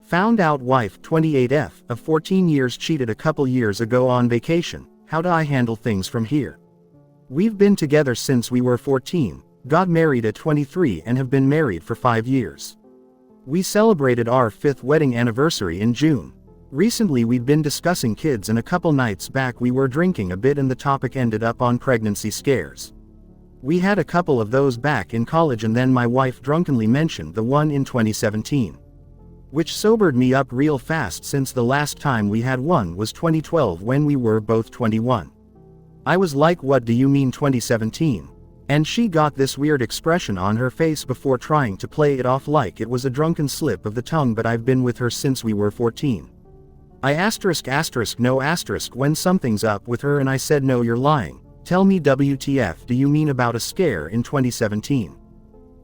Found out wife 28F of 14 years cheated a couple years ago on vacation. How do I handle things from here? We've been together since we were 14, got married at 23 and have been married for 5 years. We celebrated our 5th wedding anniversary in June. Recently we'd been discussing kids and a couple nights back we were drinking a bit and the topic ended up on pregnancy scares. We had a couple of those back in college and then my wife drunkenly mentioned the one in 2017. Which sobered me up real fast since the last time we had one was 2012 when we were both 21. I was like, what do you mean 2017? And she got this weird expression on her face before trying to play it off like it was a drunken slip of the tongue, but I've been with her since we were 14. I ***no** when something's up with her and I said no, you're lying. Tell me WTF do you mean about a scare in 2017?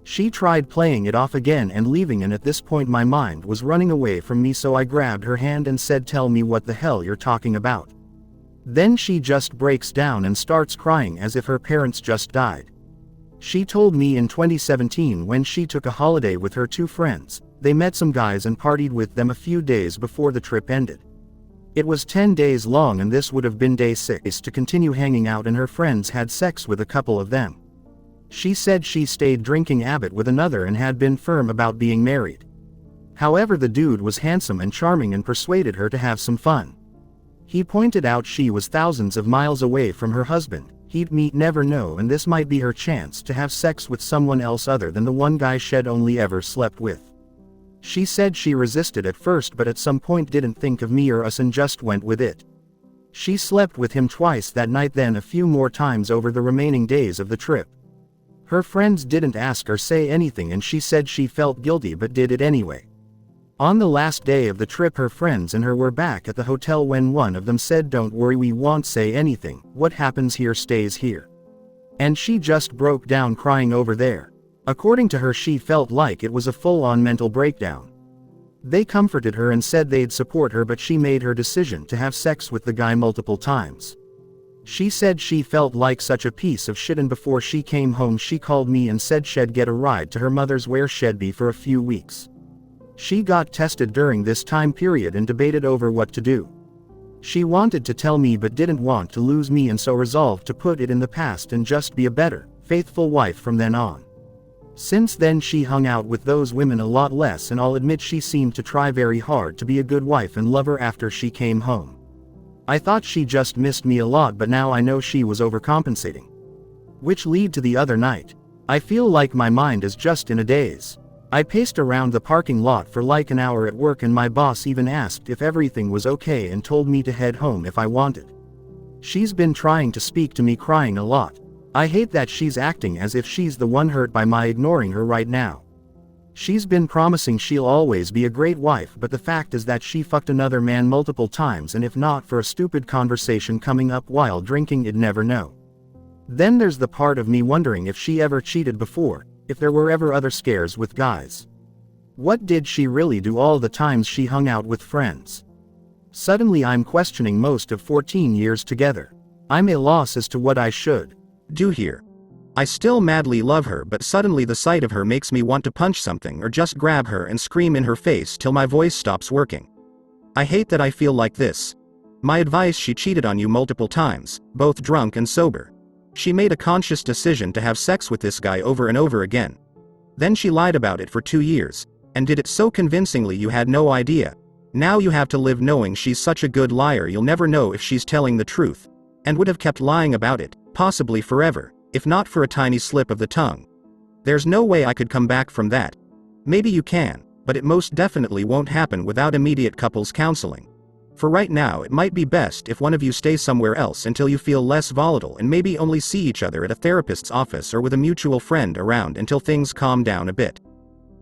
She tried playing it off again and leaving, and at this point my mind was running away from me, so I grabbed her hand and said, tell me what the hell you're talking about. Then she just breaks down and starts crying as if her parents just died. She told me in 2017 when she took a holiday with her 2 friends, they met some guys and partied with them a few days before the trip ended. It was 10 days long and this would have been day 6 to continue hanging out, and her friends had sex with a couple of them. She said she stayed drinking Abbott with another and had been firm about being married. However, the dude was handsome and charming and persuaded her to have some fun. He pointed out she was thousands of miles away from her husband, he'd never know, and this might be her chance to have sex with someone else other than the one guy she'd only ever slept with. She said she resisted at first but at some point didn't think of me or us and just went with it. She slept with him twice that night, then a few more times over the remaining days of the trip. Her friends didn't ask or say anything and she said she felt guilty but did it anyway. On the last day of the trip her friends and her were back at the hotel when one of them said, don't worry, we won't say anything, what happens here stays here. And she just broke down crying over there. According to her, she felt like it was a full-on mental breakdown. They comforted her and said they'd support her, but she made her decision to have sex with the guy multiple times. She said she felt like such a piece of shit, and before she came home she called me and said she'd get a ride to her mother's where she'd be for a few weeks. She got tested during this time period and debated over what to do. She wanted to tell me but didn't want to lose me, and so resolved to put it in the past and just be a better, faithful wife from then on. Since then she hung out with those women a lot less, and I'll admit she seemed to try very hard to be a good wife and lover after she came home. I thought she just missed me a lot, but now I know she was overcompensating. Which lead to the other night. I feel like my mind is just in a daze. I paced around the parking lot for like an hour at work, and my boss even asked if everything was okay and told me to head home if I wanted. She's been trying to speak to me, crying a lot. I hate that she's acting as if she's the one hurt by my ignoring her right now. She's been promising she'll always be a great wife, but the fact is that she fucked another man multiple times, and if not for a stupid conversation coming up while drinking, I'd never know. Then there's the part of me wondering if she ever cheated before, if there were ever other scares with guys. What did she really do all the times she hung out with friends? Suddenly I'm questioning most of 14 years together. I'm at a loss as to what I should do here. I still madly love her, but suddenly the sight of her makes me want to punch something or just grab her and scream in her face till my voice stops working. I hate that I feel like this. My advice: she cheated on you multiple times, both drunk and sober. She made a conscious decision to have sex with this guy over and over again. Then she lied about it for 2 years, and did it so convincingly you had no idea. Now you have to live knowing she's such a good liar you'll never know if she's telling the truth, and would have kept lying about it, possibly forever, if not for a tiny slip of the tongue. There's no way I could come back from that. Maybe you can, but it most definitely won't happen without immediate couples counseling. For right now it might be best if one of you stays somewhere else until you feel less volatile, and maybe only see each other at a therapist's office or with a mutual friend around until things calm down a bit.